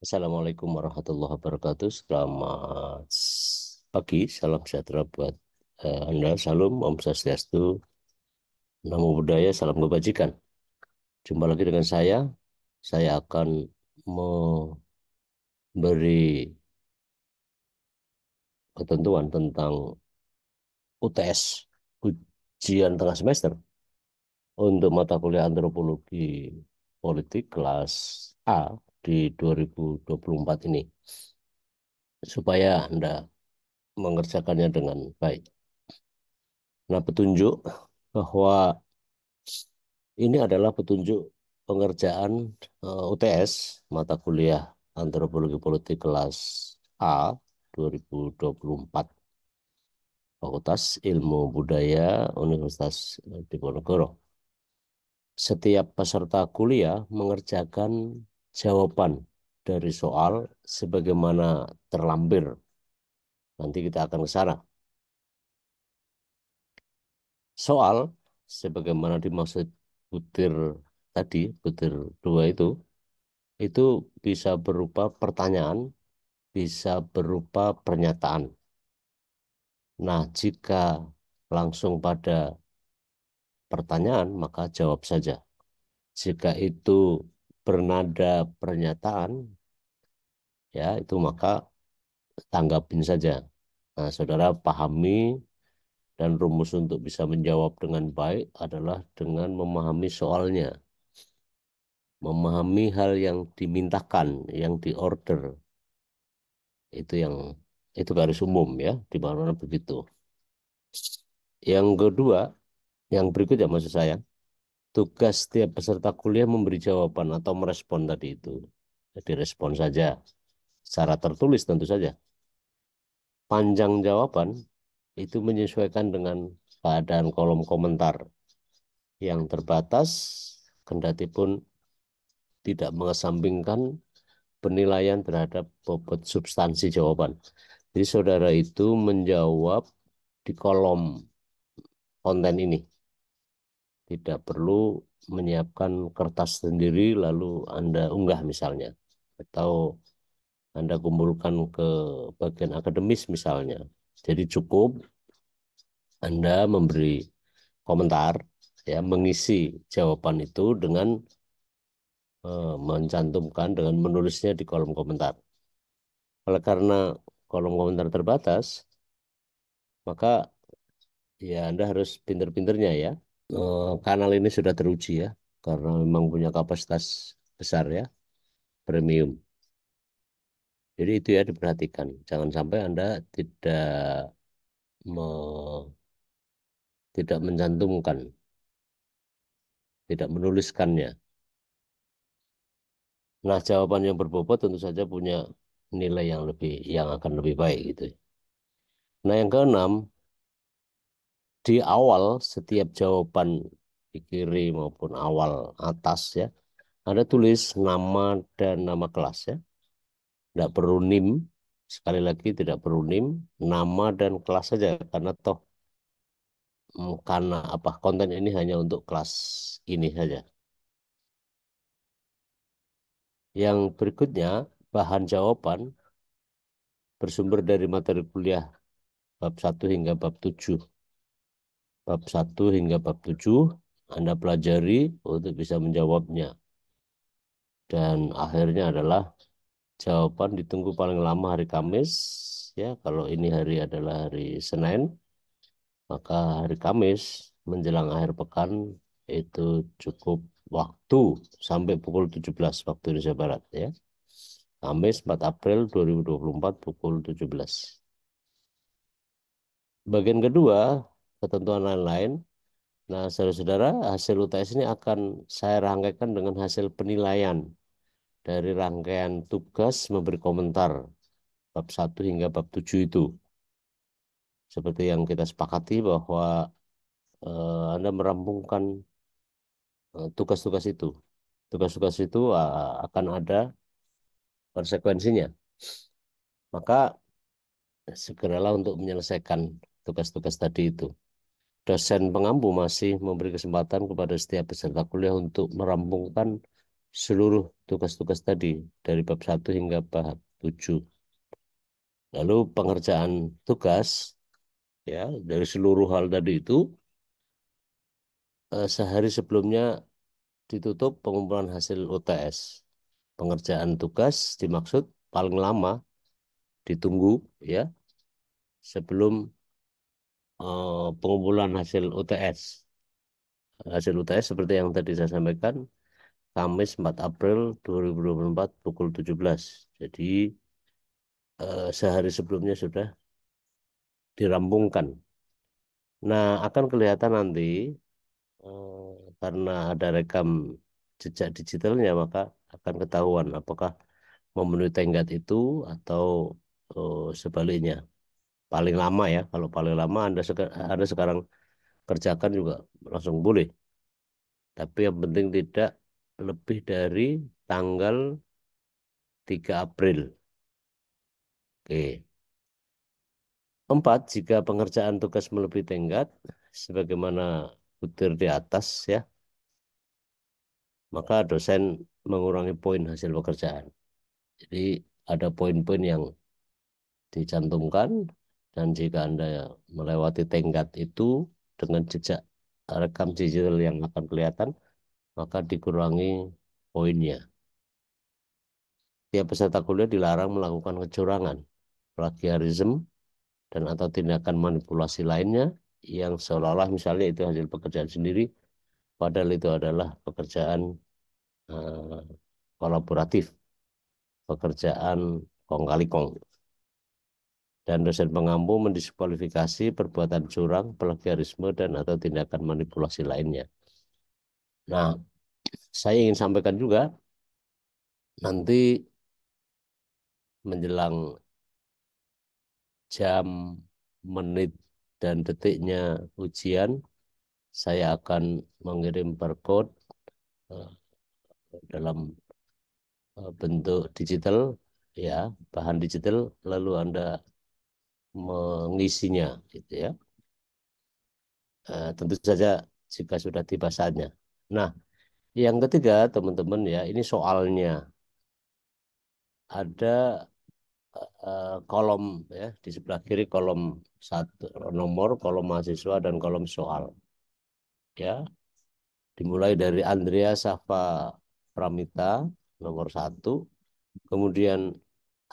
Assalamualaikum warahmatullahi wabarakatuh. Selamat pagi, salam sejahtera buat Anda. Salam, Om Swastiastu, Namo Buddhaya, salam kebajikan. Jumpa lagi dengan saya. Saya akan memberi ketentuan tentang UTS, ujian tengah semester, untuk mata kuliah antropologi politik kelas A di 2024 ini, supaya Anda mengerjakannya dengan baik. Nah, petunjuk bahwa ini adalah petunjuk pengerjaan UTS mata kuliah Antropologi Politik kelas A 2024 Fakultas Ilmu Budaya Universitas Diponegoro. Setiap peserta kuliah mengerjakan jawaban dari soal sebagaimana terlampir. Nanti kita akan ke sana. Soal sebagaimana dimaksud butir tadi, butir dua itu bisa berupa pertanyaan, bisa berupa pernyataan. Nah, jika langsung pada pertanyaan, maka jawab saja. Jika itu bernada pernyataan, ya itu maka tanggapin saja. Nah, saudara pahami, dan rumus untuk bisa menjawab dengan baik adalah dengan memahami soalnya, memahami hal yang dimintakan, yang diorder. Itu garis umum ya, di mana begitu. Yang kedua, yang berikutnya maksud saya, tugas setiap peserta kuliah memberi jawaban atau merespon tadi itu. Jadi respon saja, secara tertulis tentu saja. Panjang jawaban itu menyesuaikan dengan keadaan kolom komentar yang terbatas, kendati pun tidak mengesampingkan penilaian terhadap bobot substansi jawaban. Jadi saudara itu menjawab di kolom konten ini. Tidak perlu menyiapkan kertas sendiri lalu Anda unggah misalnya. Atau Anda kumpulkan ke bagian akademis misalnya. Jadi cukup Anda memberi komentar, ya, mengisi jawaban itu dengan mencantumkan, dengan menulisnya di kolom komentar. Oleh karena kolom komentar terbatas, maka ya Anda harus pinter-pinternya ya. Kanal ini sudah teruji ya, karena memang punya kapasitas besar ya, premium. Jadi itu ya diperhatikan. Jangan sampai Anda me- tidak mencantumkan, tidak menuliskannya. Nah, jawaban yang berbobot tentu saja punya nilai yang akan lebih baik gitu. Nah, yang keenam, di awal setiap jawaban di kiri maupun awal atas ya, Anda tulis nama dan nama kelas ya. Tidak perlu NIM, sekali lagi tidak perlu NIM, nama dan kelas saja karena toh karena apa, konten ini hanya untuk kelas ini saja. Yang berikutnya, bahan jawaban bersumber dari materi kuliah bab 1 hingga bab 7. Bab 1 hingga bab 7 Anda pelajari untuk bisa menjawabnya. Dan akhirnya adalah jawaban ditunggu paling lama hari Kamis. Ya, kalau ini hari adalah hari Senin, maka hari Kamis menjelang akhir pekan itu cukup waktu sampai pukul 17 waktu Indonesia Barat ya. Kamis 4 April 2024 pukul 17. Bagian kedua, ketentuan lain-lain. Nah, saudara-saudara, hasil UTS ini akan saya rangkaikan dengan hasil penilaian dari rangkaian tugas memberi komentar bab 1 hingga bab 7 itu. Seperti yang kita sepakati bahwa Anda merampungkan tugas-tugas itu. Tugas-tugas itu akan ada konsekuensinya. Maka segeralah untuk menyelesaikan tugas-tugas tadi itu. Dosen pengampu masih memberi kesempatan kepada setiap peserta kuliah untuk merampungkan seluruh tugas-tugas tadi dari bab 1 hingga bab 7. Lalu pengerjaan tugas ya dari seluruh hal tadi itu sehari sebelumnya ditutup pengumpulan hasil UTS. Pengerjaan tugas dimaksud paling lama ditunggu ya sebelum pengumpulan hasil UTS. Hasil UTS seperti yang tadi saya sampaikan, Kamis 4 April 2024 pukul 17. Jadi sehari sebelumnya sudah dirampungkan. Nah, akan kelihatan nanti karena ada rekam jejak digitalnya, maka akan ketahuan apakah memenuhi tenggat itu atau sebaliknya. Paling lama ya, kalau paling lama Anda sekarang kerjakan juga langsung boleh. Tapi yang penting tidak lebih dari tanggal 3 April. Oke. 4, jika pengerjaan tugas melebihi tenggat, sebagaimana butir di atas ya, maka dosen mengurangi poin hasil pekerjaan. Jadi ada poin-poin yang dicantumkan dan jika Anda melewati tenggat itu dengan jejak rekam digital yang akan kelihatan, maka dikurangi poinnya. Tiap peserta kuliah dilarang melakukan kecurangan, plagiarisme, dan atau tindakan manipulasi lainnya yang seolah-olah misalnya itu hasil pekerjaan sendiri, padahal itu adalah pekerjaan eh, kolaboratif, pekerjaan kong kali kong. Dan dosen pengampu mendiskualifikasi perbuatan curang, plagiarisme, dan atau tindakan manipulasi lainnya. Nah, saya ingin sampaikan juga, nanti menjelang jam, menit, dan detiknya ujian, saya akan mengirim barcode eh, dalam bentuk digital, ya, bahan digital, lalu Anda mengisinya, gitu ya. Tentu saja jika sudah tiba saatnya. Nah, yang ketiga, teman-teman ya, ini soalnya ada kolom ya di sebelah kiri kolom satu nomor, kolom mahasiswa dan kolom soal. Ya, dimulai dari Andrea Safa Pramita nomor 1, kemudian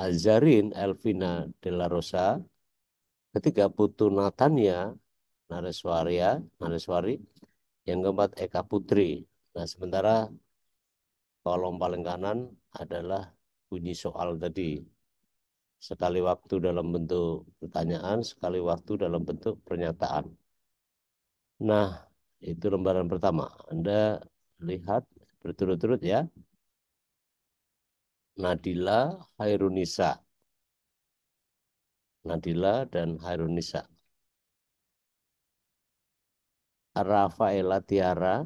Azarin Elvina Della Rosa, ketiga Putu Natania Nareswari, yang keempat Eka Putri. Nah, sementara kolom paling kanan adalah bunyi soal tadi. Sekali waktu dalam bentuk pertanyaan, sekali waktu dalam bentuk pernyataan. Nah, itu lembaran pertama. Anda lihat berturut-turut ya. Nadila Hairunisa. Nadila dan Hairunisa. Rafaela Tiara,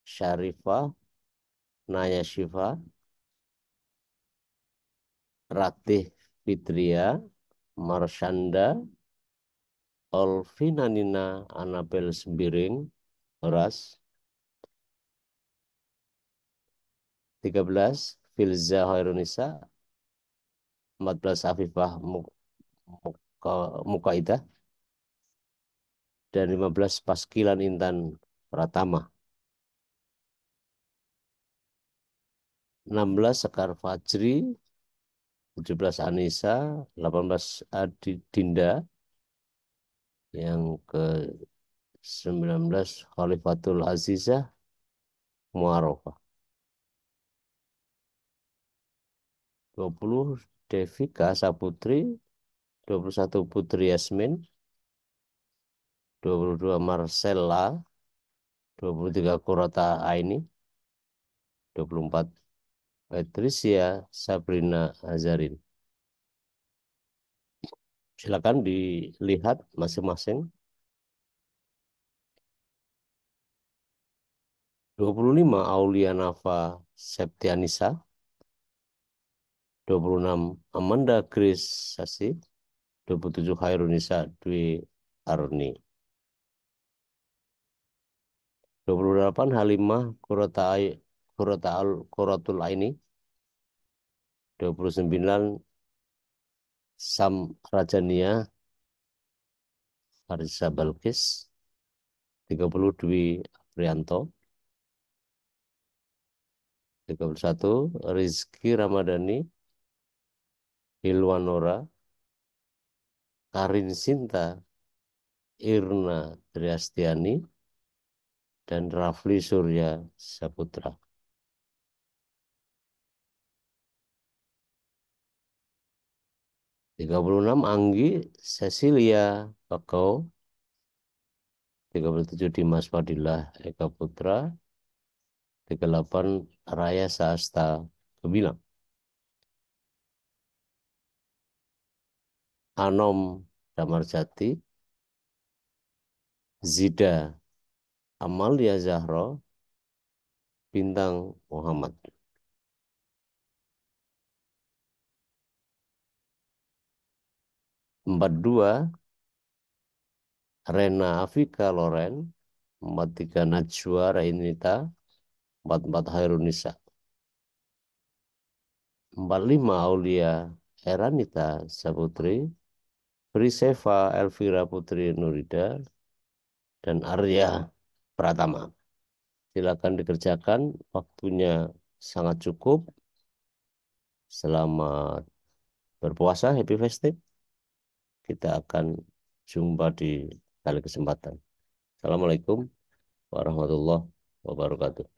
Syarifah, Naya Shiva, Ratih Fitria, Marshanda, Olvina Nina, Anabel Sembiring, Horas. 13 Filza Hairunisa, 14 Afifah Mukaidah, dan 15 Paskilan Intan Pratama. 16 Sekar Fajri, 17 Anissa, 18 Adi Dinda, yang ke 19 Khalifatul Azizah Muarofah. 20 Devika Saputri, 21 Putri Yasmin, 22 Marcella, 23 Kurata Aini, 24 Patricia Sabrina Azarin. Silakan dilihat masing-masing. 25 Aulia Nafa Septianisa, 26 Amanda Grace Sasi, 27 Hairunisa Dwi Arni, 28 Halimah Qurratul Aini. 29 Sam Rajania Farisa Balkis. 30 Dwi Aprianto. 31 Rizky Ramadhani, Hilwanora, Karin Sinta, Irna Triastiani, dan Rafli Surya Saputra. 36 Anggi Cecilia Bakau. 37 Dimas Fadilah Eka Putra. 38 Raya Sahasta Gemilang. Anom Damarjati. Zida Amalia Zahro. Bintang Muhammad. 42 Rena Afika Loren. 43 Najwa Rainita. 44 Hairunisa. 45 Aulia Eranita Saputri. Priseva Elvira Putri Nurida. Dan Arya Pratama. Silakan dikerjakan. Waktunya sangat cukup. Selamat berpuasa. Happy Festive. Kita akan jumpa di kali kesempatan. Assalamualaikum warahmatullahi wabarakatuh.